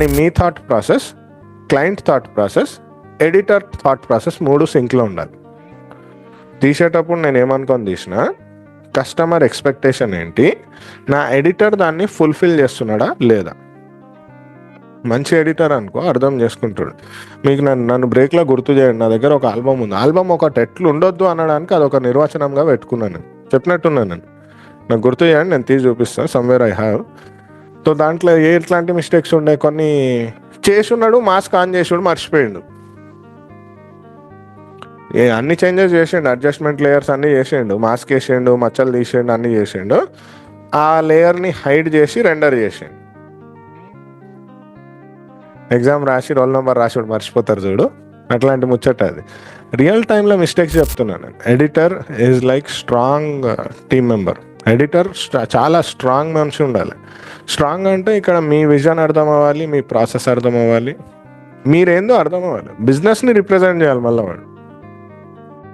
మీ thought process, client thought process, editor thought process 3 సింక్లో ఉండాలి. తీసేటప్పుడు నేను ఏమనుకొని తీసిన, కస్టమర్ ఎక్స్పెక్టేషన్ ఏంటి, నా ఎడిటర్ దాన్ని ఫుల్ఫిల్ చేస్తున్నాడా లేదా. మంచి ఎడిటర్ అనుకో అర్థం చేసుకుంటాడు. మీకు నన్ను బ్రేక్లో గుర్తు చేయండి, నా దగ్గర ఒక ఆల్బమ్ ఉంది. ఆల్బమ్ ఒకటి ఎట్లు ఉండొద్దు అనడానికి అదొక నిర్వచనంగా పెట్టుకున్నాను, చెప్పినట్టున్నాను. నేను నాకు గుర్తు చేయండి, నేను తీసి చూపిస్తాను. Somewhere I have. సో దాంట్లో ఎట్లాంటి మిస్టేక్స్ ఉండే, కొన్ని చేసున్నాడు, మాస్క్ ఆన్ చేసాడు, మర్చిపోయాడు. అన్ని చేంజెస్ చేసిండు, అడ్జస్ట్మెంట్ లేయర్స్ అన్నీ చేసిండు, మాస్క్ వేసిండు, మచ్చలు తీసిండు, అన్నీ చేసిండు. ఆ లేయర్ని హైడ్ చేసి రెండర్ చేసిండు. ఎగ్జామ్ రాసి రోల్ నెంబర్ రాసి మర్చిపోతారు చూడు, అట్లాంటి ముచ్చట అది. రియల్ టైంలో మిస్టేక్స్ చెప్తున్నాను. Editor is like strong team member. Editor చాలా స్ట్రాంగ్ మనిషి ఉండాలి. స్ట్రాంగ్ అంటే ఇక్కడ మీ విజన్ అర్థం అవ్వాలి, మీ ప్రాసెస్ అర్థం అవ్వాలి, మీరేందో అర్థం అవ్వాలి, బిజినెస్ని రిప్రజెంట్ చేయాలి మళ్ళీ వాడు.